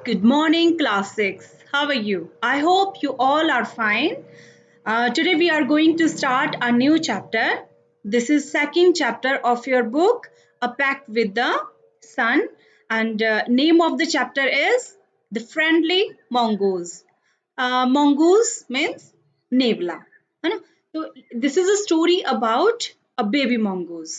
Good morning, class 6. How are you? I hope you all are fine. Today we are going to start a new chapter. This is second chapter of your book, A Pact with the Sun, and name of the chapter is The Friendly Mongoose. Mongoose means नेवला, है ना? तो this is a story about a baby mongoose.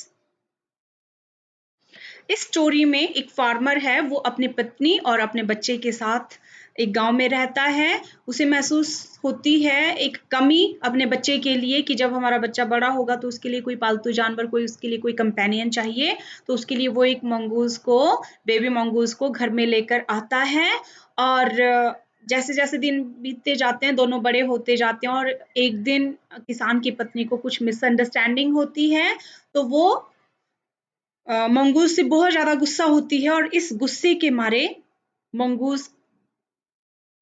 इस story में एक farmer है, वो अपनी पत्नी और अपने बच्चे के साथ एक गांव में रहता है। उसे महसूस होती है एक कमी अपने बच्चे के लिए कि जब हमारा बच्चा बड़ा होगा तो उसके लिए कोई पालतू जानवर, कोई उसके लिए कोई कंपेनियन चाहिए। तो उसके लिए वो एक मंगूस को, बेबी मंगूस को घर में लेकर आता है। और जैसे जैसे दिन बीतते जाते हैं, दोनों बड़े होते जाते हैं और एक दिन किसान की पत्नी को कुछ मिसअंडरस्टैंडिंग होती है, तो वो मंगूस से बहुत ज्यादा गुस्सा होती है। और इस गुस्से के मारे मंगूस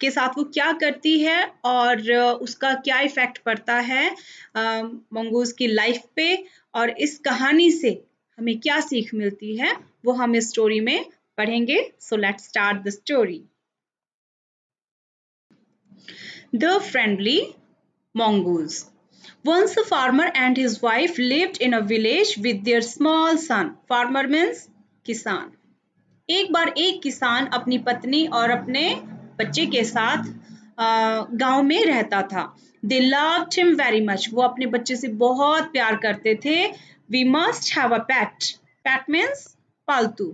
के साथ वो क्या करती है और उसका क्या इफेक्ट पड़ता है मंगूस की लाइफ पे, और इस कहानी से हमें क्या सीख मिलती है वो हम इस स्टोरी में पढ़ेंगे। So let's start the story. The friendly mongoose. Once a farmer and his wife lived in a village with their small son. Farmer means किसान। एक बार एक किसान अपनी पत्नी और अपने बच्चे के साथ गांव में रहता था। They loved him very much. वो अपने बच्चे से बहुत प्यार करते थे। We must have a pet. Pet means पालतू।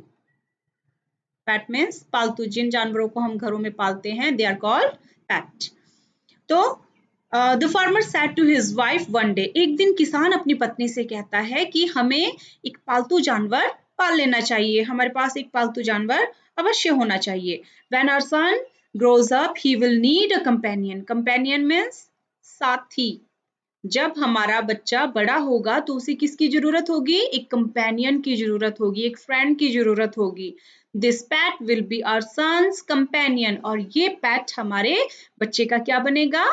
Pet means पालतू, जिन जानवरों को हम घरों में पालते हैं, they are called pet. तो the farmer said to his wife one day, एक दिन किसान अपनी पत्नी से कहता है कि हमें एक पालतू जानवर पाल लेना चाहिए, हमारे पास एक पालतू जानवर अवश्य होना चाहिए। When our son grows up he will need a companion. Companion means साथी। जब हमारा बच्चा बड़ा होगा तो उसे किसकी जरूरत होगी? एक कंपेनियन की जरूरत होगी, एक फ्रेंड की जरूरत होगी। This pet will be our son's companion. और ये पैट हमारे बच्चे का क्या बनेगा?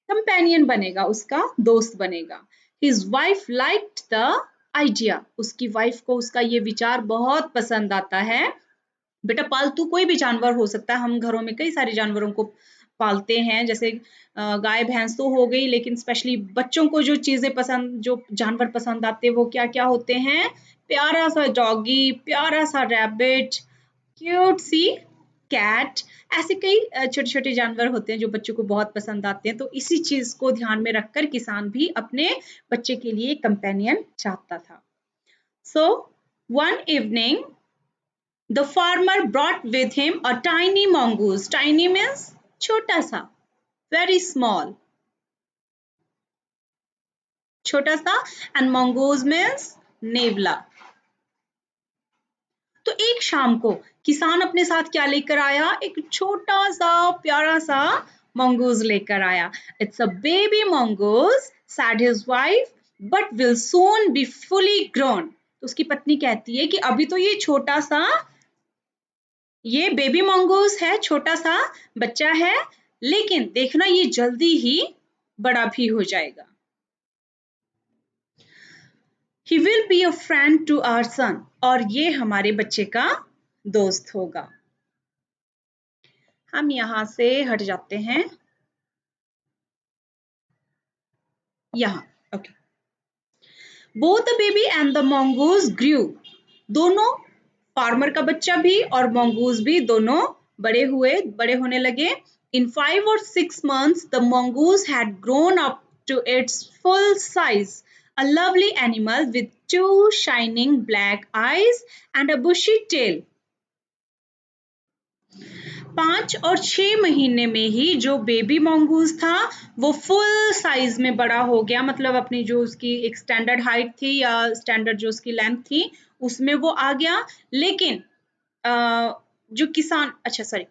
कंपेनियन बनेगा, उसका दोस्त बनेगा। His wife liked the idea. उसकी वाइफ को उसका ये विचार बहुत पसंद आता है। बेटा पालतू कोई भी जानवर हो सकता है, हम घरों में कई सारे जानवरों को पालते हैं, जैसे गाय भैंस तो हो गई, लेकिन स्पेशली बच्चों को जो चीजें पसंद, जो जानवर पसंद आते हैं वो क्या क्या होते हैं? प्यारा सा डॉगी, प्यारा सा रैबिट, क्यूट सी कैट, ऐसे कई छोटे छोटे जानवर होते हैं जो बच्चों को बहुत पसंद आते हैं। तो इसी चीज को ध्यान में रखकर किसान भी अपने बच्चे के लिए कंपेनियन चाहता था। So one evening the farmer brought with him a tiny mongoose. Tiny means छोटा सा, वेरी स्मॉल, छोटा सा, एंड mongoose मीन्स नेवला। तो एक शाम को किसान अपने साथ क्या लेकर आया? एक छोटा सा प्यारा सा मंगूज लेकर आया। It's a baby mongoose, said his wife, but will soon be fully grown. तो उसकी पत्नी कहती है कि अभी तो ये छोटा सा, ये बेबी मंगूज है, छोटा सा बच्चा है, लेकिन देखना ये जल्दी ही बड़ा भी हो जाएगा। He will be a friend to our son. और ये हमारे बच्चे का दोस्त होगा। हम यहां से हट जाते हैं, यहां, okay. Both the baby and the mongoose grew. दोनों, फार्मर का बच्चा भी और mongoose भी, दोनों बड़े हुए, बड़े होने लगे। In 5 or 6 months, the mongoose had grown up to its full size. A lovely animal with 2 shining black eyes and a bushy tail. 5 और 6 महीने में ही जो बेबी mongoose था वो फुल साइज में बड़ा हो गया, मतलब अपनी जो उसकी एक स्टैंडर्ड हाइट थी या स्टैंडर्ड जो उसकी लेंथ थी उसमें वो आ गया। लेकिन जो किसान, अच्छा sorry,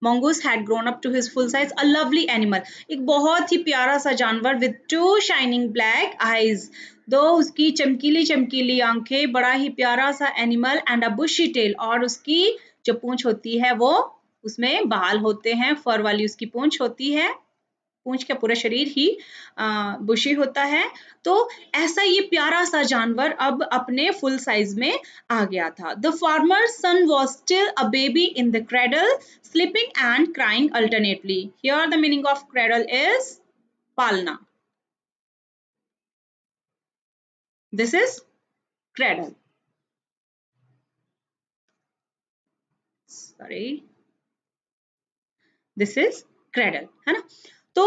mongoose had grown up to his full size, a lovely animal, एक बहुत ही प्यारा सा जानवर with 2 shining black eyes, दो उसकी चमकीली चमकीली आंखें, बड़ा ही प्यारा सा animal, and a bushy tail, और उसकी जो पूंछ होती है वो, उसमें बाल होते हैं, फर वाली उसकी पूंछ होती है। पूंछ का पूरा शरीर ही बुशी होता है। तो ऐसा ये प्यारा सा जानवर अब अपने फुल साइज में आ गया था। The farmer's son was still a baby in the cradle, sleeping and crying alternately. Here the meaning of cradle is पालना। This is cradle, sorry, this is cradle, है ना। तो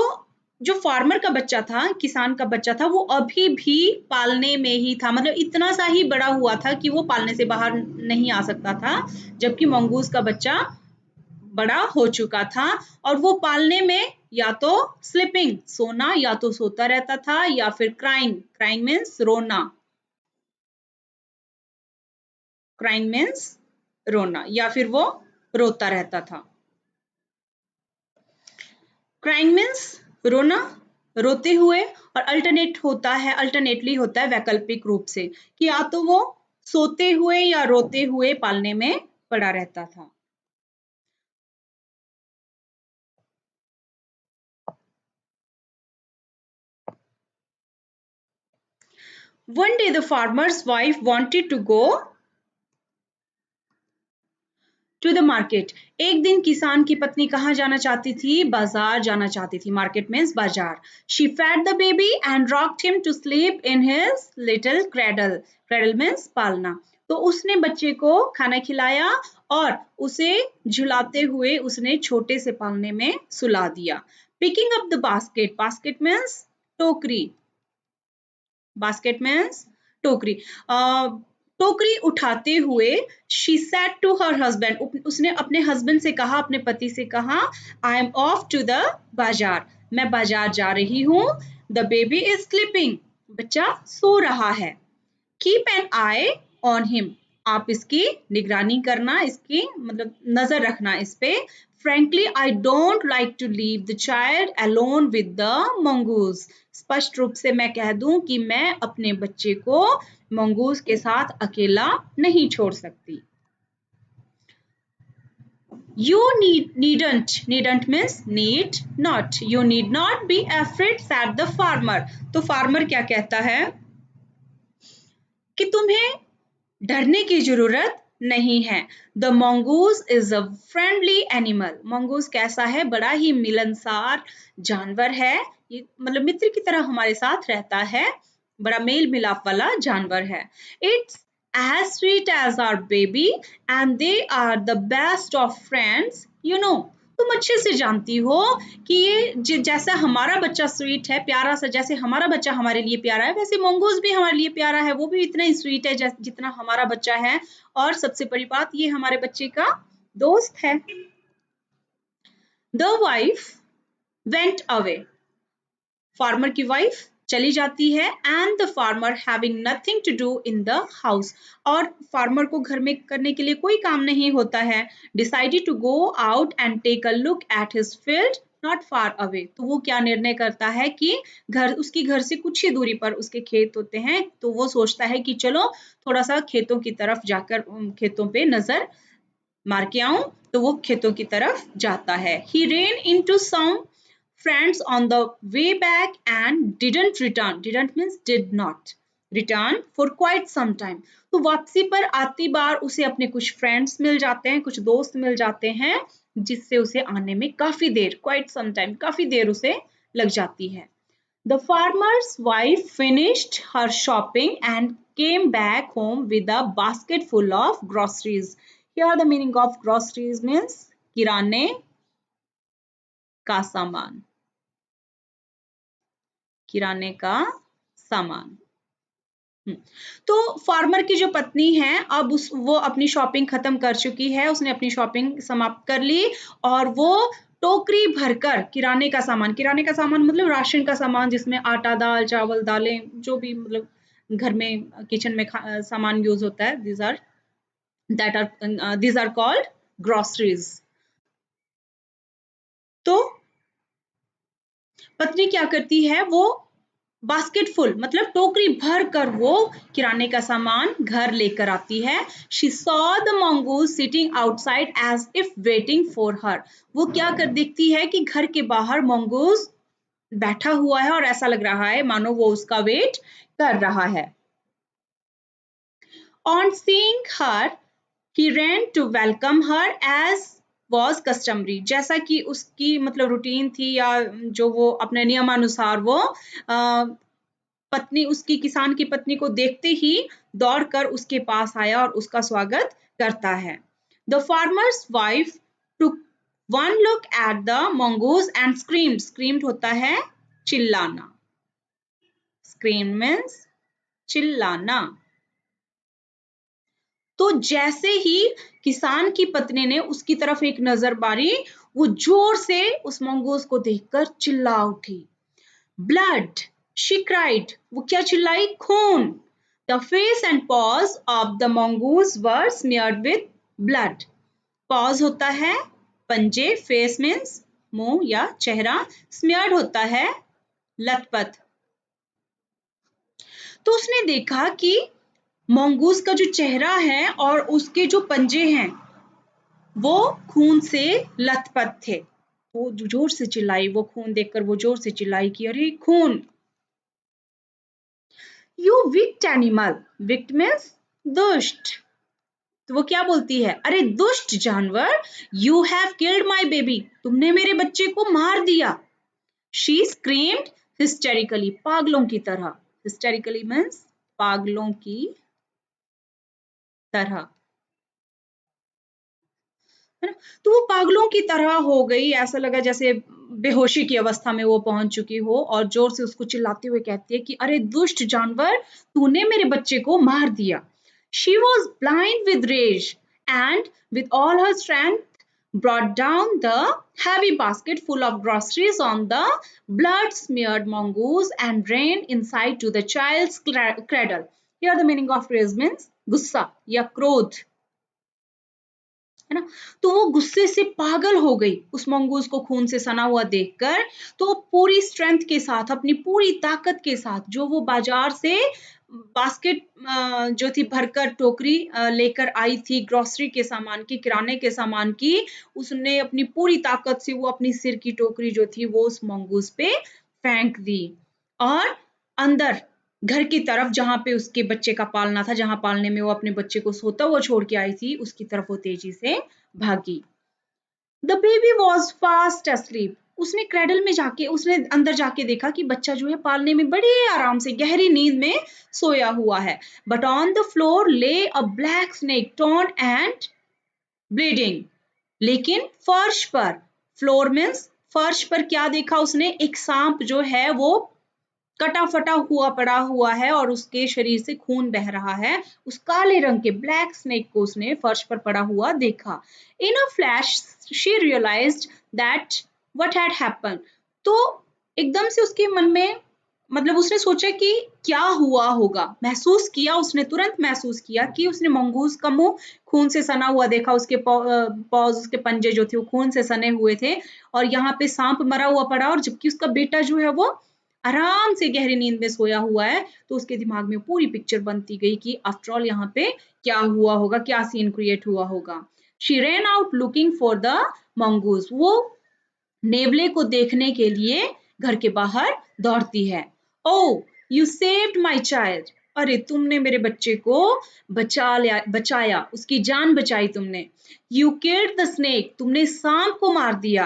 जो फार्मर का बच्चा था, किसान का बच्चा था, वो अभी भी पालने में ही था, मतलब इतना सा ही बड़ा हुआ था कि वो पालने से बाहर नहीं आ सकता था, जबकि मंगूस का बच्चा बड़ा हो चुका था और वो पालने में या तो स्लीपिंग सोना, या तो सोता रहता था, या फिर क्राइंग, क्राइंग मीन्स रोना, क्राइंग मीन्स रोना, या फिर वो रोता रहता था। क्राइंग मीन्स रोना, रोते हुए, और अल्टरनेट होता है, अल्टरनेटली होता है वैकल्पिक रूप से, कि या तो वो सोते हुए या रोते हुए पालने में पड़ा रहता था। One day the farmer's wife wanted to go to the market. एक दिन किसान की पत्नी कहाँ जाना चाहती थी? बाजार जाना चाहती थी। मार्केट मीन्स बाजार। She fed the baby and rocked him to sleep in his little cradle. Cradle means पालना। तो उसने बच्चे को खाना खिलाया और उसे झुलाते हुए उसने छोटे से पालने में सुला दिया। Picking up the basket, basket means टोकरी, बास्केट मीन्स टोकरी। टोकरी उठाते हुए she said to her husband, उसने अपने हस्बैंड से कहा, अपने पति से कहा, I am off to the bazaar, मैं बाजार जा रही हूँ। द बेबी इज स्लीपिंग, बच्चा सो रहा है। Keep an I on him, आप इसकी निगरानी करना, इसकी मतलब नजर रखना इस पे। Frankly I don't like to leave the child alone with the mongoose, स्पष्ट रूप से मैं कह दूं कि मैं अपने बच्चे को मंगूज के साथ अकेला नहीं छोड़ सकती। You needn't means need not, you need not be afraid said the farmer। तो फार्मर क्या कहता है कि तुम्हें डरने की जरूरत नहीं है। The mongoose is a friendly animal, mongoose कैसा है? बड़ा ही मिलनसार जानवर है, ये मतलब मित्र की तरह हमारे साथ रहता है, बड़ा मेल मिलाप वाला जानवर है। It's as sweet as our baby and they are the best of friends, you know। तुम अच्छे से जानती हो कि ये जैसा हमारा बच्चा स्वीट है, प्यारा सा, जैसे हमारा बच्चा हमारे लिए प्यारा है, वैसे मंगूस भी हमारे लिए प्यारा है, वो भी इतना ही स्वीट है जितना हमारा बच्चा है। और सबसे बड़ी बात, ये हमारे बच्चे का दोस्त है। The wife went away, farmer की वाइफ चली जाती है। And the farmer having nothing to do in the house, और फार्मर को घर में करने के लिए कोई काम नहीं होता है। Decided to go out and take a look at his field not far away, तो वो क्या निर्णय करता है कि उसकी घर से कुछ ही दूरी पर उसके खेत होते हैं, तो वो सोचता है कि चलो थोड़ा सा खेतों की तरफ जाकर खेतों पे नजर मार के आऊं, तो वो खेतों की तरफ जाता है। He ran into some friends on the way back and didn't return, didn't means did not return for quite some time। तो वापसी पर आती बार उसे अपने कुछ फ्रेंड्स मिल जाते हैं, कुछ दोस्त मिल जाते हैं, जिससे उसे आने में काफी देर, quite some time, काफी देर उसे लग जाती है। The farmer's wife finished her shopping and came back home with a basket full of groceries। Here the meaning of groceries means किराने का सामान, किराने का सामान। तो फार्मर की जो पत्नी है, अब वो अपनी शॉपिंग खत्म कर चुकी है, उसने अपनी शॉपिंग समाप्त कर ली और वो टोकरी भरकर किराने का सामान मतलब राशन का सामान, जिसमें आटा, दाल, चावल, दालें, जो भी मतलब घर में किचन में सामान यूज होता है, these are called groceries। तो पत्नी क्या करती है, वो बास्केट फुल मतलब टोकरी भर कर वो किराने का सामान घर लेकर आती है। She saw the mongoose sitting outside as if waiting for her, वो क्या कर देखती है कि घर के बाहर मंगूस बैठा हुआ है और ऐसा लग रहा है मानो वो उसका वेट कर रहा है। On seeing her, he ran to welcome her as was customary। जैसा कि उसकी मतलब रूटीन थी या जो वो अपने नियमानुसार वो पत्नी उसकी किसान की पत्नी को देखते ही दौड़कर उसके पास आया और उसका स्वागत करता है। The farmer's wife took one look at the mongoose and screamed। screamed होता है चिल्लाना। scream means चिल्लाना। तो जैसे ही किसान की पत्नी ने उसकी तरफ एक नजर मारी, वो जोर से उस मंगूस को देखकर चिल्ला उठी। Blood, she cried. वो क्या चिल्लाई? खून। The face and pause of the mongoose were smeared with blood. Pause होता है पंजे, फेस मीन्स मुंह या चेहरा, स्मियर्ड होता है लथपथ। तो उसने देखा कि मंगूस का जो चेहरा है और उसके जो पंजे हैं वो खून से लथपथ थे। वो जोर से चिल्लाई, वो खून देखकर वो जोर से चिल्लाई कि अरे खून। You विक्ट animal. विक्ट मीन्स दुष्ट। तो वो क्या बोलती है? अरे दुष्ट जानवर, you have killed my baby. तुमने मेरे बच्चे को मार दिया। She screamed हिस्टेरिकली। पागलों की तरह। हिस्टेरिकली मीन्स पागलों की तरह, है ना? तो वो पागलों की तरह हो गई, ऐसा लगा जैसे बेहोशी की अवस्था में वो पहुंच चुकी हो और जोर से उसको चिल्लाते हुए कहती है कि अरे दुष्ट जानवर, तूने मेरे बच्चे को मार दिया। She was blind with rage and with all her strength brought down the heavy basket full of groceries on the blood-smeared mongoose and ran inside to the child's cradle. Here the meaning of rage means गुस्सा या क्रोध, है ना? तो वो गुस्से से पागल हो गई उस मंगूस को खून से सना हुआ देखकर। तो पूरी स्ट्रेंथ के साथ, अपनी पूरी ताकत के साथ जो वो बाजार से बास्केट जो थी भरकर टोकरी लेकर आई थी ग्रोसरी के सामान की, किराने के सामान की, उसने अपनी पूरी ताकत से वो अपनी सिर की टोकरी जो थी वो उस मंगूस पे फेंक दी और अंदर घर की तरफ जहाँ पे उसके बच्चे का पालना था, जहाँ पालने में वो अपने बच्चे को सोता हुआ छोड़ के आई थी, उसकी तरफ वो तेजी से भागी। The baby was fast asleep। उसने क्रेडल में जाके, उसने अंदर जाके देखा कि बच्चा जो है पालने में बड़े आराम से गहरी नींद में सोया हुआ है। बट ऑन द फ्लोर ले अ black snake torn and bleeding. लेकिन फर्श पर, फ्लोर मीन्स फर्श पर क्या देखा उसने? एक सांप जो है वो कटा फटा हुआ पड़ा हुआ है और उसके शरीर से खून बह रहा है। उस काले रंग के ब्लैक स्नेक को उसने फर्श पर पड़ा हुआ देखा। In a flash she realised that what had happened. तो एकदम से उसके मन में, मतलब उसने सोचा कि क्या हुआ होगा। महसूस किया, उसने तुरंत महसूस किया कि उसने मंगूस का मुंह खून से सना हुआ देखा, उसके पॉज, उसके पंजे जो थे वो खून से सने हुए थे और यहाँ पे सांप मरा हुआ पड़ा और जबकि उसका बेटा जो है वो आराम से गहरी नींद में सोया हुआ है। तो उसके दिमाग में पूरी पिक्चर बनती गई कि आफ्टर ऑल यहाँ पे क्या हुआ होगा, क्या सीन क्रिएट हुआ होगा। She ran out looking for the mongoose. वो नेवले को देखने के लिए घर के बाहर दौड़ती है। ओ यू सेव्ड माई चाइल्ड। अरे तुमने मेरे बच्चे को बचाया, उसकी जान बचाई तुमने। You killed the snake. तुमने सांप को मार दिया।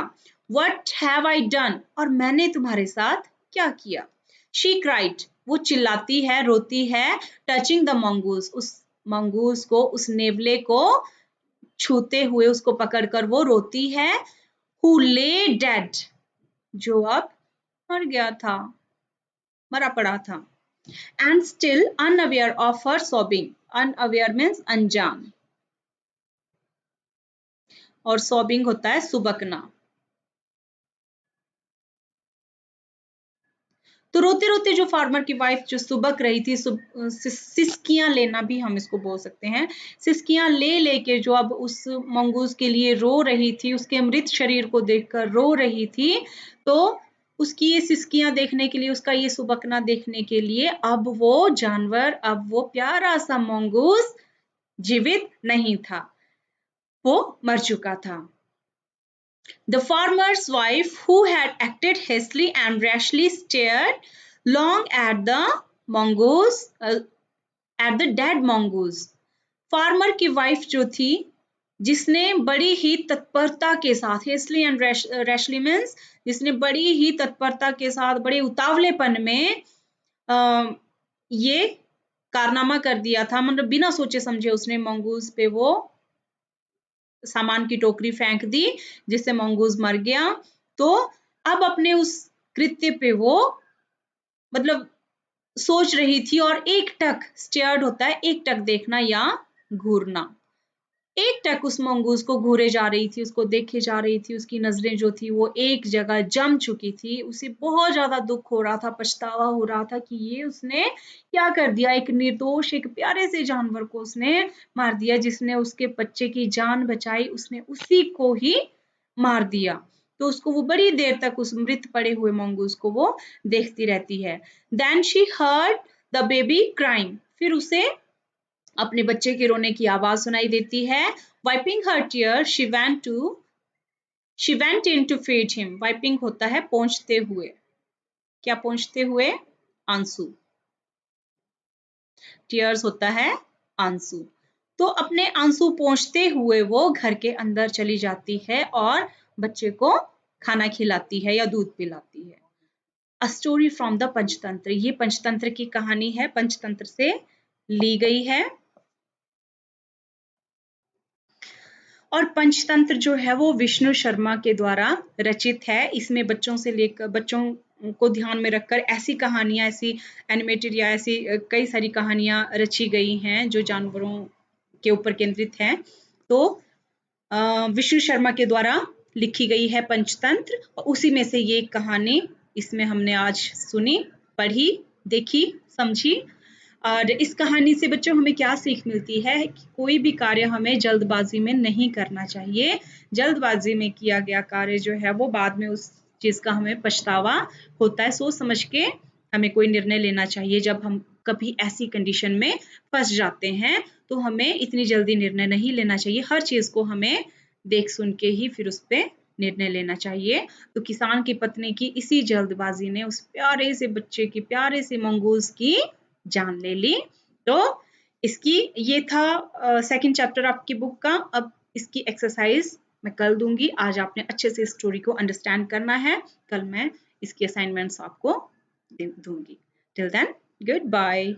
What have I done. और मैंने तुम्हारे साथ क्या किया? She cried. वो चिल्लाती है, रोती है। Touching the mongoose. उस मंगूस को, उस नेवले को छूते हुए, उसको पकड़कर वो रोती है। Who lay dead। जो अब मर गया था, मरा पड़ा था। And still unaware of her sobbing। Unaware means अनजान और sobbing होता है सुबकना। तो रोते रोते जो फार्मर की वाइफ जो सुबक रही थी, सिसकियां लेना भी हम इसको बोल सकते हैं, सिसकियां ले लेके जो अब उस मंगूस के लिए रो रही थी, उसके मृत शरीर को देखकर रो रही थी, तो उसकी ये सिसकियां देखने के लिए, उसका ये सुबकना देखने के लिए अब वो जानवर, अब वो प्यारा सा मंगूस जीवित नहीं था, वो मर चुका था। The farmer's wife, who had acted hastily and rashly, stared long at the mongoose, at the dead mongoose. Farmer की वाइफ जो थी, जिसने बड़ी ही तत्परता के साथ, हेस्टली एंड रैशली मीन्स जिसने बड़ी ही तत्परता के साथ, बड़े उतावलेपन में ये कारनामा कर दिया था, मतलब बिना सोचे समझे उसने मंगूज पे वो सामान की टोकरी फेंक दी, जिससे मंगूज मर गया। तो अब अपने उस कृत्य पे वो मतलब सोच रही थी और एक टक, स्टेयर्ड होता है एक टक देखना या घूरना, एक टक उस मंगूज को घूरे जा रही थी, उसको देखे जा रही थी, उसकी नजरें जो थी वो एक जगह जम चुकी थी। उसे बहुत ज्यादा दुख हो रहा था, पछतावा हो रहा था कि ये उसने क्या कर दिया, एक निर्दोष, एक प्यारे से जानवर को उसने मार दिया, जिसने उसके बच्चे की जान बचाई, उसने उसी को ही मार दिया। तो उसको वो बड़ी देर तक उस मृत पड़े हुए मंगूज को वो देखती रहती है। Then she heard the baby crying, फिर उसे अपने बच्चे के रोने की आवाज सुनाई देती है। Wiping her tear she went in to feed him. Wiping होता है पोंछते हुए, क्या पोंछते हुए, आंसू, टीयर्स होता है आंसू। तो अपने आंसू पोंछते हुए वो घर के अंदर चली जाती है और बच्चे को खाना खिलाती है या दूध पिलाती है। A story from the Panchatantra, ये पंचतंत्र की कहानी है, पंचतंत्र से ली गई है। और पंचतंत्र जो है वो विष्णु शर्मा के द्वारा रचित है। इसमें बच्चों से लेकर, बच्चों को ध्यान में रखकर ऐसी कहानियां, ऐसी एनिमेटेड या ऐसी कई सारी कहानियां रची गई हैं जो जानवरों के ऊपर केंद्रित हैं। तो विष्णु शर्मा के द्वारा लिखी गई है पंचतंत्र, और उसी में से ये कहानी इसमें हमने आज सुनी, पढ़ी, देखी, समझी। और इस कहानी से बच्चों हमें क्या सीख मिलती है कि कोई भी कार्य हमें जल्दबाजी में नहीं करना चाहिए। जल्दबाजी में किया गया कार्य जो है वो बाद में उस चीज का हमें पछतावा होता है। सोच समझ के हमें कोई निर्णय लेना चाहिए। जब हम कभी ऐसी कंडीशन में फंस जाते हैं तो हमें इतनी जल्दी निर्णय नहीं लेना चाहिए। हर चीज को हमें देख सुन के ही फिर उस पर निर्णय लेना चाहिए। तो किसान की पत्नी की इसी जल्दबाजी ने उस प्यारे से बच्चे की, प्यारे से मंगूज की जान ले ली। तो इसकी ये था सेकंड चैप्टर आपकी बुक का। अब इसकी एक्सरसाइज मैं कल दूंगी। आज आपने अच्छे से स्टोरी को अंडरस्टैंड करना है, कल मैं इसकी असाइनमेंट्स आपको दूंगी। Till then, good bye.